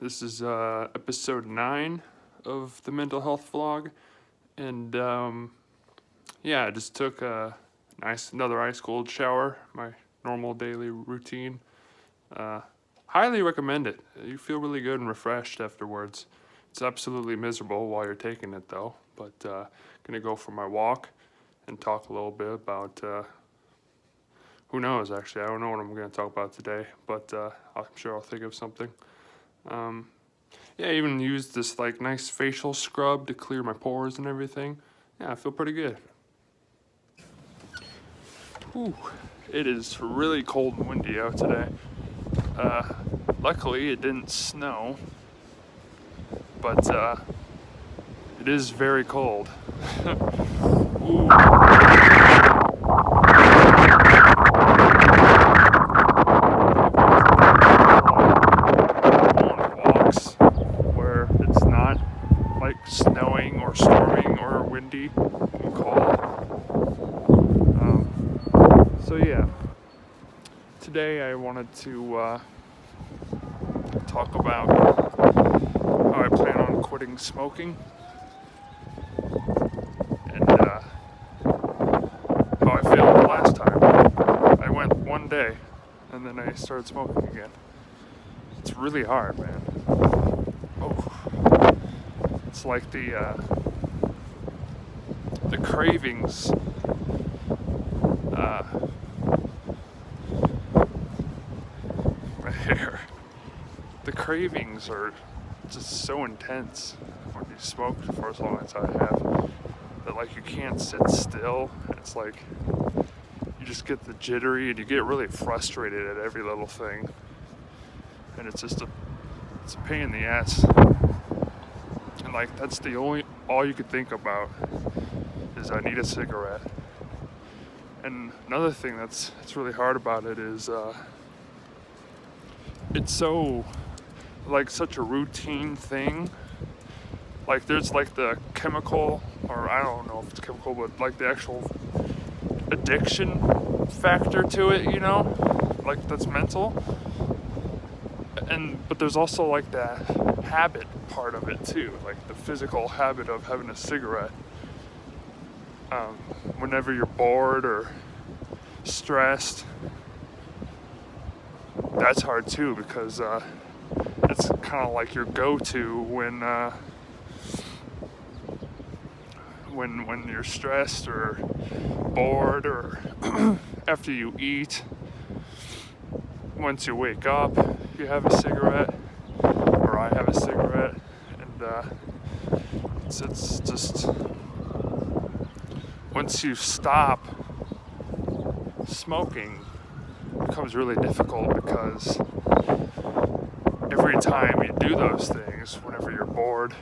This is episode 9 of the mental health vlog, and yeah, I just took another ice cold shower, my normal daily routine. Highly recommend it. You feel really good and refreshed afterwards. It's absolutely miserable while you're taking it though, but gonna go for my walk and talk a little bit about who knows, actually. I don't know what I'm going to talk about today, but I'm sure I'll think of something. Yeah, I even used this like nice facial scrub to clear my pores and everything. Yeah, I feel pretty good. Whew. It is really cold and windy out today. Luckily, it didn't snow, but it is very cold. Ooh. Snowing or storming or windy and cold. So yeah, today I wanted to talk about how I plan on quitting smoking and how I failed the last time. I went one day and then I started smoking again. It's really hard, man. It's like the cravings. My hair. The cravings are just so intense when you smoke for as long as I have that like you can't sit still. It's like you just get the jittery and you get really frustrated at every little thing, and it's just it's a pain in the ass. And like that's all you could think about is I need a cigarette. And another thing that's really hard about it is it's so like such a routine thing. Like there's like the chemical, or I don't know if it's chemical, but like the actual addiction factor to it, you know? Like that's mental. But there's also like that habit part of it too, like the physical habit of having a cigarette. Whenever you're bored or stressed, that's hard too, because it's kind of like your go-to when you're stressed or bored or after you eat. Once you wake up, you have a cigarette, or I have a cigarette, and it's just once you stop smoking, it becomes really difficult, because every time you do those things, whenever you're bored,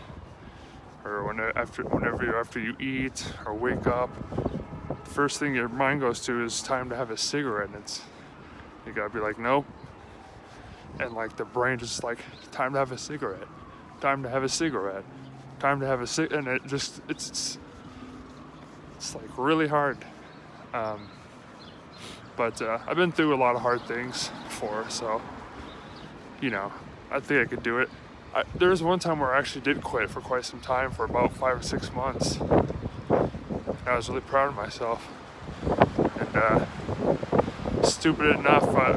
or after you eat or wake up, the first thing your mind goes to is time to have a cigarette, and you gotta be like, nope. And like the brain just like, time to have a cigarette, time to have a cigarette, time to have a cig, and it's like really hard. But I've been through a lot of hard things before, so you know, I think I could do it. There was one time where I actually did quit for quite some time, for about 5 or 6 months. And I was really proud of myself. And stupid enough, I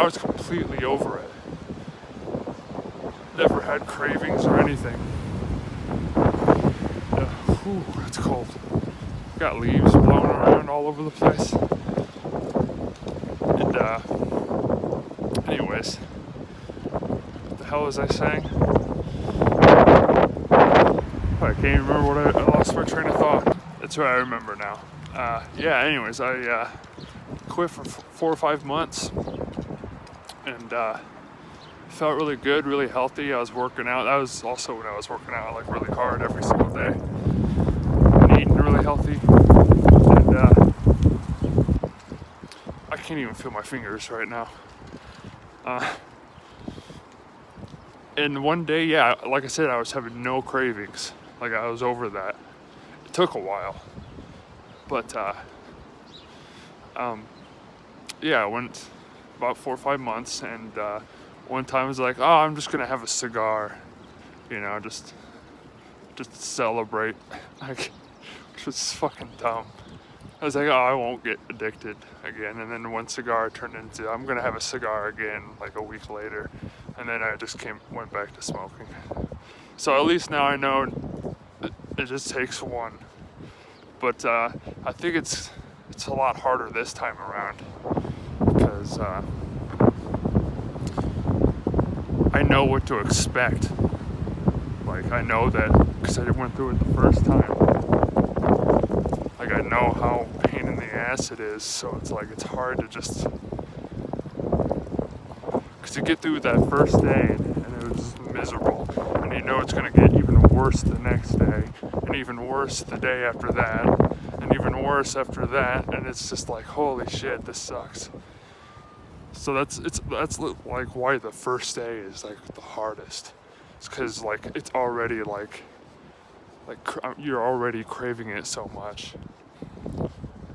was completely over it. Never had cravings or anything. Whew, it's cold. Got leaves blowing around all over the place. And anyways, what the hell was I saying? I can't even remember what I lost my train of thought. That's what I remember now. Yeah, anyways, I quit for 4 or 5 months, and felt really good, really healthy. I was working out. That was also when I was working out like really hard every single day, and eating really healthy. And I can't even feel my fingers right now. And one day, yeah, like I said, I was having no cravings. Like I was over that. It took a while, but yeah, I went about 4 or 5 months, and one time I was like, oh, I'm just gonna have a cigar, you know, just to celebrate, like, which was fucking dumb. I was like, oh, I won't get addicted again. And then one cigar turned into, I'm gonna have a cigar again, like a week later. And then I just went back to smoking. So at least now I know it just takes one. But I think it's a lot harder this time around because I know what to expect. Like, I know that because I went through it the first time. Like, I know how pain in the ass it is, so it's like it's hard to just, because you get through that first day and it was miserable, and you know it's gonna get even worse the next day, and even worse the day after that, and even worse after that, and it's just like, holy shit, this sucks. So that's like why the first day is like the hardest. It's because like it's already like you're already craving it so much,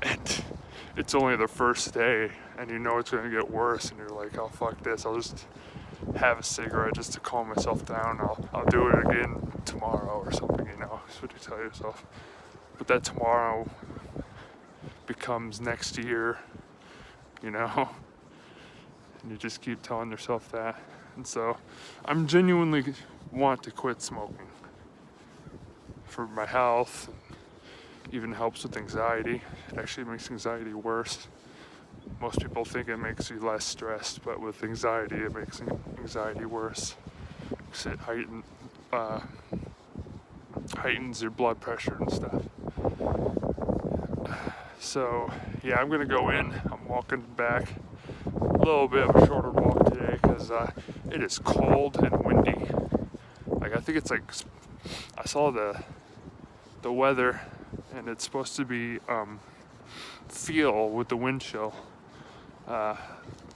and it's only the first day, and you know it's gonna get worse, and you're like, oh fuck this, I'll just have a cigarette just to calm myself down. I'll do it again tomorrow or something, you know. That's what you tell yourself. But that tomorrow becomes next year, you know. And you just keep telling yourself that. And so I'm genuinely want to quit smoking for my health. Even helps with anxiety. It actually makes anxiety worse. Most people think it makes you less stressed, but with anxiety, it makes anxiety worse. Because it heightens your blood pressure and stuff. So yeah, I'm gonna go in. I'm walking back. A little bit of a shorter walk today because it is cold and windy. Like, I think it's like, I saw the weather, and it's supposed to be feel with the wind chill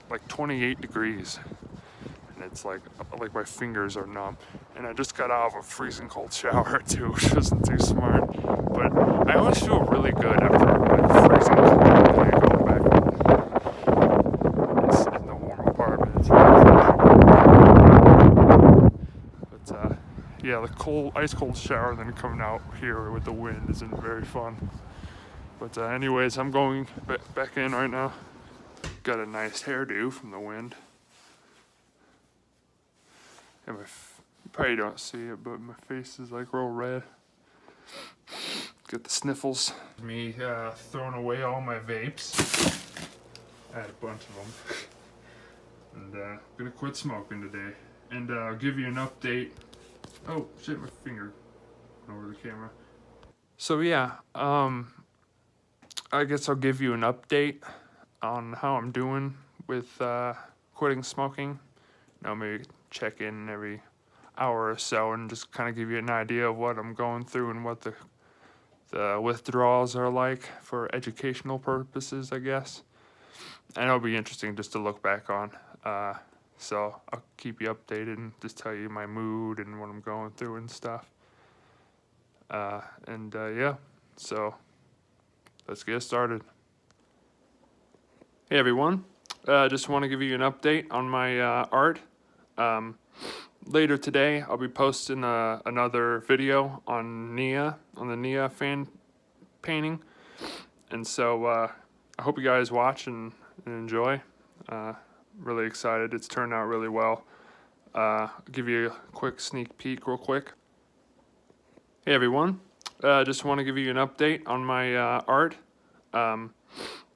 like 28 degrees, and it's like my fingers are numb, and I just got out of a freezing cold shower too, which wasn't too smart, but I always feel really good after like freezing cold when I go back in the warm apartment. But yeah, the ice cold shower then coming out here with the wind isn't very fun. But anyways, I'm going back in right now. Got a nice hairdo from the wind. And you probably don't see it, but my face is like real red. Got the sniffles. Me throwing away all my vapes. I had a bunch of them. And I'm gonna quit smoking today. And I'll give you an update. Oh shit, my finger went over the camera. So yeah, I guess I'll give you an update on how I'm doing with quitting smoking. You know, maybe check in every hour or so and just kind of give you an idea of what I'm going through and what the withdrawals are like for educational purposes, I guess. And it'll be interesting just to look back on. So I'll keep you updated and just tell you my mood and what I'm going through and stuff. Yeah, so let's get started. Hey everyone, just want to give you an update on my art. Later today, I'll be posting another video on the Nia fan painting. And so I hope you guys watch and enjoy. Really excited. It's turned out really well. I'll give you a quick sneak peek real quick. Hey everyone, just want to give you an update on my art.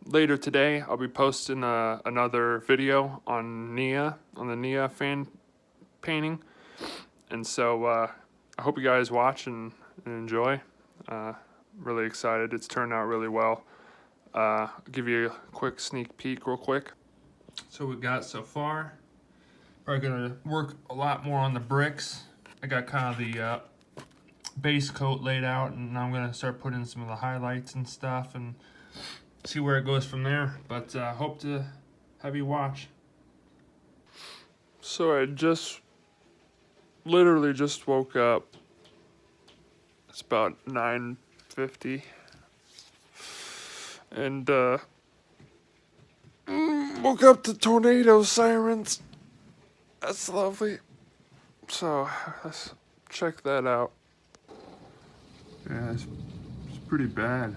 Later today, I'll be posting another video on the Nia fan painting. And so I hope you guys watch and enjoy. Really excited. It's turned out really well. I'll give you a quick sneak peek real quick. So we got so far. We're gonna work a lot more on the bricks. I got kind of the base coat laid out, and I'm gonna start putting some of the highlights and stuff and see where it goes from there. But hope to have you watch. So I literally just woke up. It's about 9:50, and woke up to tornado sirens. That's lovely. So let's check that out. Yeah, it's pretty bad.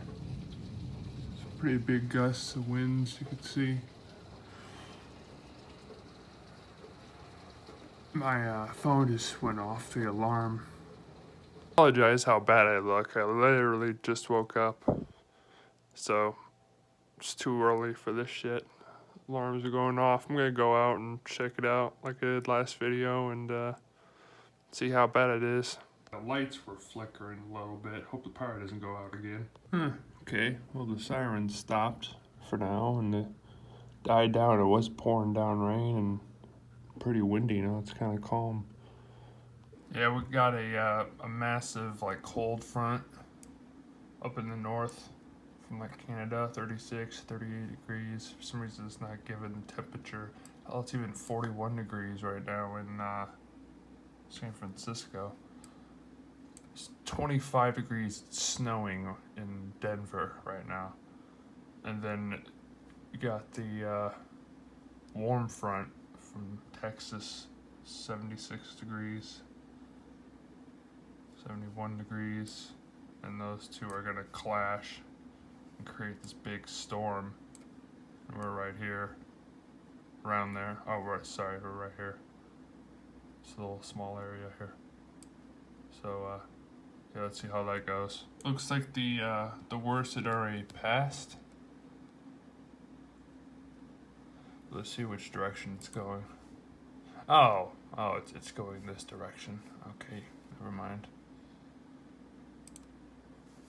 It's pretty big gusts of winds you can see. My phone just went off the alarm. I apologize how bad I look. I literally just woke up. So it's too early for this shit. Alarms are going off. I'm gonna go out and check it out like I did last video and see how bad it is. The lights were flickering a little bit. Hope the power doesn't go out again. Okay, well the sirens stopped for now and it died down. It was pouring down rain and pretty windy now. It's kind of calm. Yeah, we got a massive like cold front up in the north from like Canada, 36, 38 degrees. For some reason it's not giving temperature. Hell, it's even 41 degrees right now in San Francisco. It's 25 degrees snowing in Denver right now. And then you got the warm front from Texas, 76 degrees, 71 degrees, and those two are gonna clash and create this big storm. And we're right here, around there. Oh, we're right here. It's a little small area here. So, yeah, let's see how that goes. Looks like the worst had already passed. Let's see which direction it's going. Oh, it's going this direction. Okay, never mind.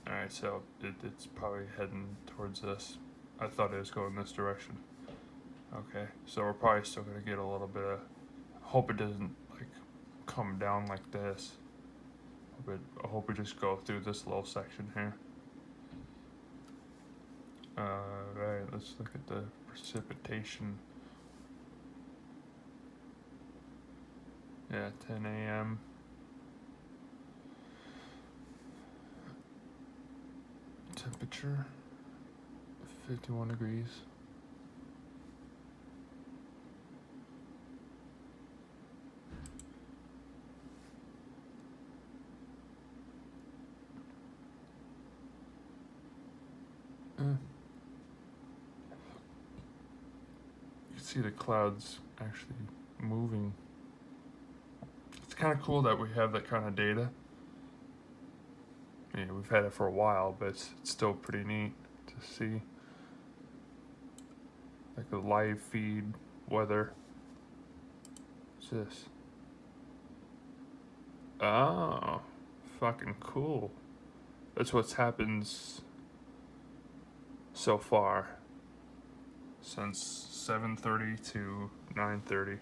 Alright, so it's probably heading towards this. I thought it was going this direction. Okay, so we're probably still gonna get a little bit of... Hope it doesn't, like, come down like this. I hope we just go through this little section here. Alright, let's look at the precipitation. Yeah, 10 a.m. Temperature 51 degrees. You can see the clouds actually moving. It's kind of cool that we have that kind of data. Yeah, we've had it for a while, but it's still pretty neat to see. Like a live feed weather. What's this? Oh, fucking cool. That's what's happened so far since 7:30 to 9:30.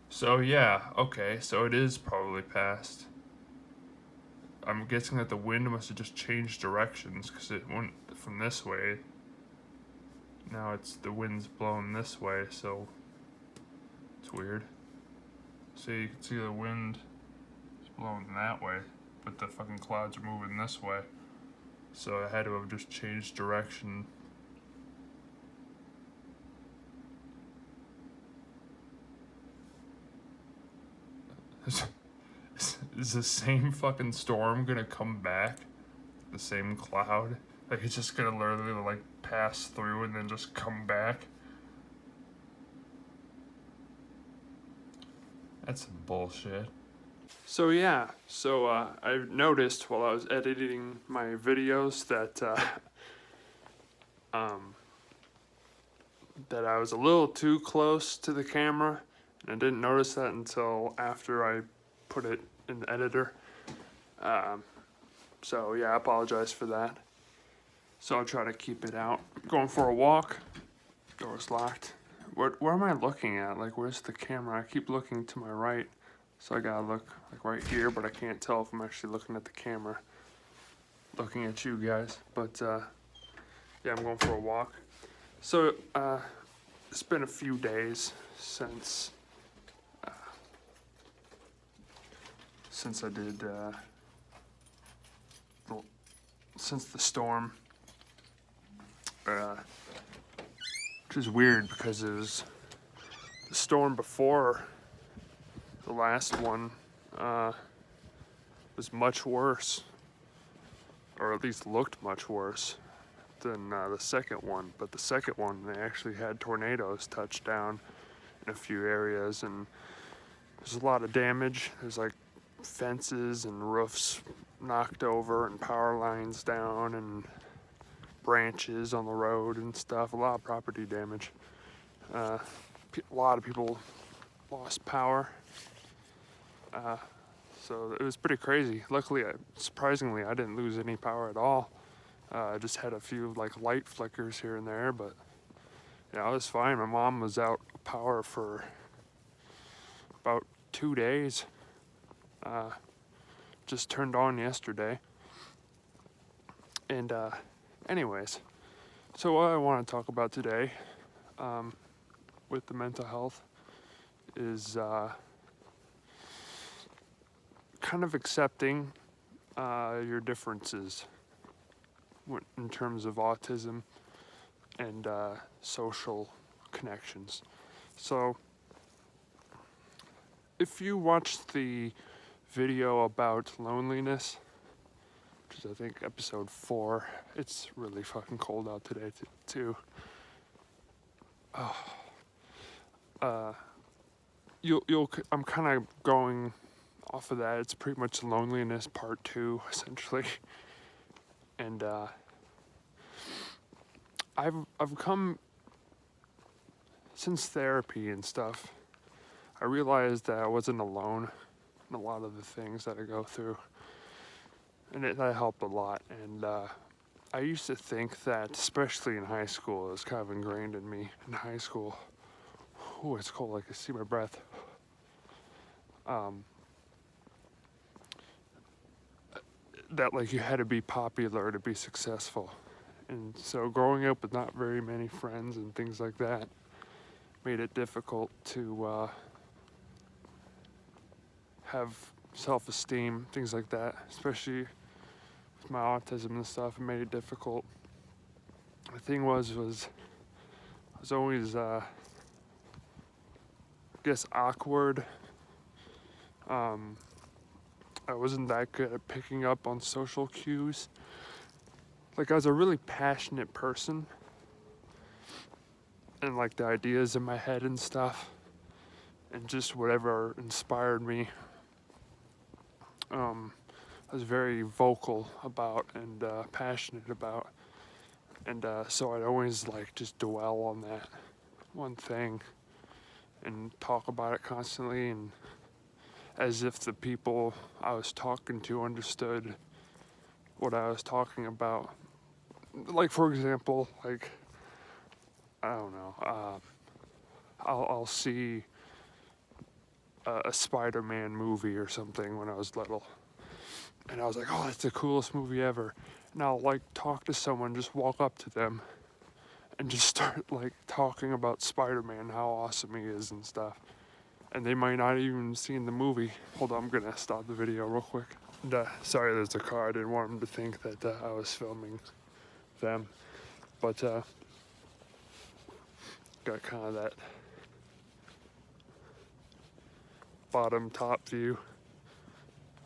So yeah, okay, so it is probably past. I'm guessing that the wind must have just changed directions because it went from this way. Now the wind's blowing this way, so it's weird. So you can see the wind is blowing that way, but the fucking clouds are moving this way. So it had to have just changed direction. Is the same fucking storm gonna come back? The same cloud? Like it's just gonna literally like pass through and then just come back? That's some bullshit. So yeah, I noticed while I was editing my videos that that I was a little too close to the camera, and I didn't notice that until after I put it in the editor. So yeah, I apologize for that. So I'll try to keep it out. Going for a walk. Door's locked. Where am I looking at? Like, where's the camera? I keep looking to my right. So I gotta look like right here, but I can't tell if I'm actually looking at the camera. Looking at you guys. But yeah, I'm going for a walk. So it's been a few days since I did since the storm, which is weird because it was the storm before the last one was much worse, or at least looked much worse than the second one. But the second one, they actually had tornadoes touch down in a few areas, and there's a lot of damage. There's like fences and roofs knocked over and power lines down and branches on the road and stuff. A lot of property damage. A lot of people lost power. So it was pretty crazy. Luckily, surprisingly, I didn't lose any power at all. I just had a few like light flickers here and there, but yeah, I was fine. My mom was out of power for about 2 days. Just turned on yesterday. And anyways, so what I want to talk about today with the mental health is kind of accepting your differences in terms of autism and social connections. So if you watched the video about loneliness, which is I think episode 4, it's really fucking cold out today too. I'm kind of going off of that. It's pretty much loneliness part 2 essentially. And I've come, since therapy and stuff, I realized that I wasn't alone in a lot of the things that I go through, and that helped a lot. And I used to think that, especially in high school, it was kind of ingrained in me in high school. Oh, it's cold, I can see my breath. That like you had to be popular to be successful. And so growing up with not very many friends and things like that made it difficult to have self-esteem, things like that, especially with my autism and stuff. It made it difficult. The thing was I was always I guess awkward. I wasn't that good at picking up on social cues. Like, I was a really passionate person, and like the ideas in my head and stuff, and just whatever inspired me, I was very vocal about and passionate about. And so I'd always like just dwell on that one thing and talk about it constantly, and as if the people I was talking to understood what I was talking about. Like, for example, like, I don't know, I'll see a Spider-Man movie or something when I was little, and I was like, oh, that's the coolest movie ever. And I'll like talk to someone, just walk up to them and just start like talking about Spider-Man, how awesome he is and stuff. And they might not even seen the movie. Hold on, I'm gonna stop the video real quick. And, sorry, there's a car. I didn't want them to think that I was filming them. But got kind of that bottom top view.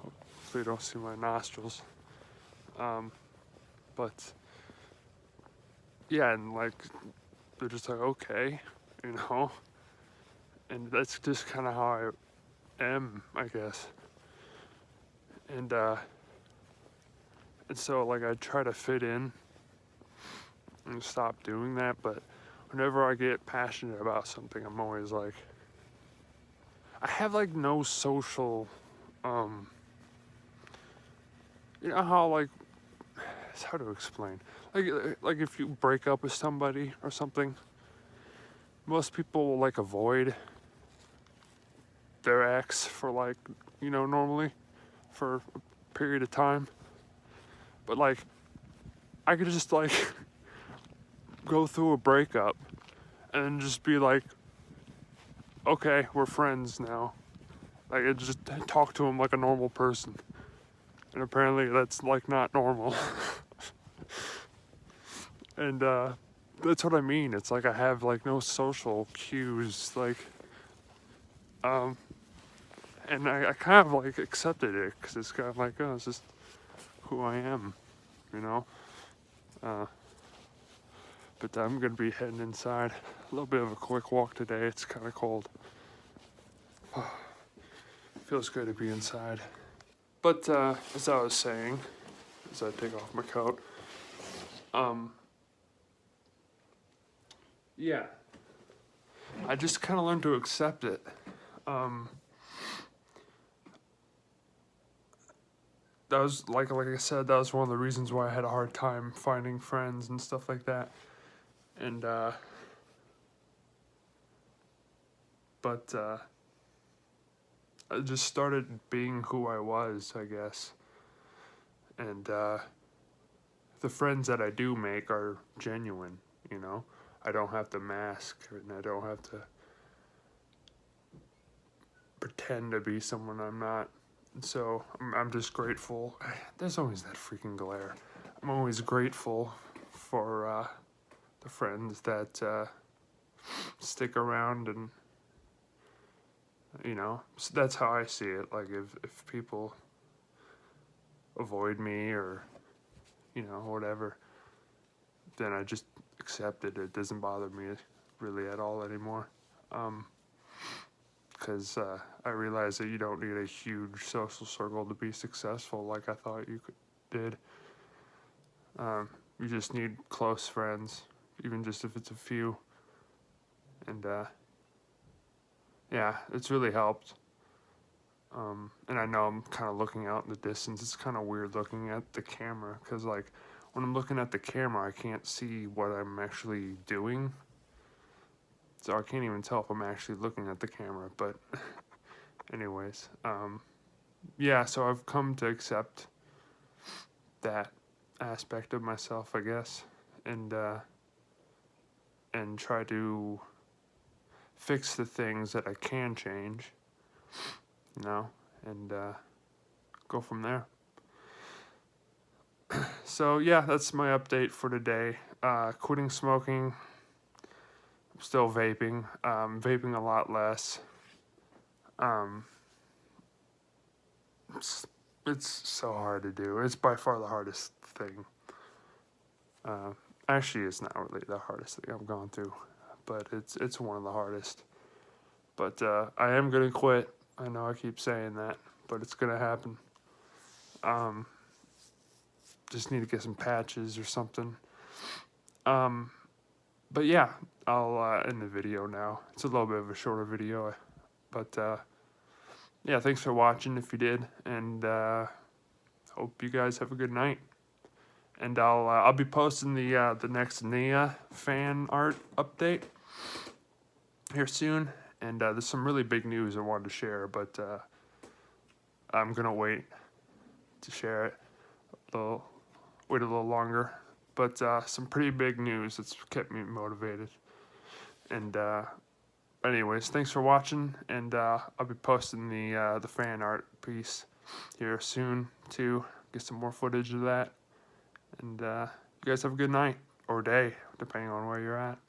Hopefully you don't see my nostrils. But yeah, and like they're just like, okay, you know. And that's just kind of how I am, I guess. And so like I try to fit in and stop doing that, but whenever I get passionate about something, I'm always like, I have like no social, you know how like, it's hard to explain. Like if you break up with somebody or something, most people will like avoid their ex for like, you know, normally for a period of time. But like, I could just like go through a breakup and just be like, okay, we're friends now. Like, I just talk to him like a normal person. And apparently that's like not normal. And that's what I mean. It's like I have like no social cues. Like, and I kind of like accepted it because it's kind of like, oh, it's just who I am, you know. But I'm gonna be heading inside. A little bit of a quick walk today. It's kind of cold. Feels good to be inside. But as I was saying, as I take off my coat, yeah, I just kind of learned to accept it. That was like I said, that was one of the reasons why I had a hard time finding friends and stuff like that. And but I just started being who I was, I guess. And the friends that I do make are genuine, you know. I don't have to mask, and I don't have to pretend to be someone I'm not. So I'm just grateful. There's always that freaking glare. I'm always grateful for the friends that stick around, and you know, so that's how I see it. Like if people avoid me or you know whatever, then I just accept it. It doesn't bother me really at all anymore. Because I realize that you don't need a huge social circle to be successful like I thought you did. You just need close friends, even just if it's a few. And yeah, it's really helped. And I know I'm kind of looking out in the distance. It's kind of weird looking at the camera because, like, when I'm looking at the camera, I can't see what I'm actually doing. So I can't even tell if I'm actually looking at the camera. But anyways, yeah, so I've come to accept that aspect of myself, I guess, and try to fix the things that I can change, you know, and go from there. So yeah, that's my update for today. Quitting smoking. I'm still vaping. Vaping a lot less. It's so hard to do. It's by far the hardest thing. Actually, it's not really the hardest thing I've gone through, but it's one of the hardest. But I am gonna quit. I know I keep saying that, but it's gonna happen. Just need to get some patches or something. But yeah, I'll end the video now. It's a little bit of a shorter video, but yeah, thanks for watching if you did, and hope you guys have a good night. And I'll be posting the next Nia fan art update here soon. And there's some really big news I wanted to share, but I'm gonna wait to share it. Wait a little longer. But some pretty big news that's kept me motivated. And anyways, thanks for watching, and I'll be posting the fan art piece here soon too. Get some more footage of that. And you guys have a good night or day, depending on where you're at.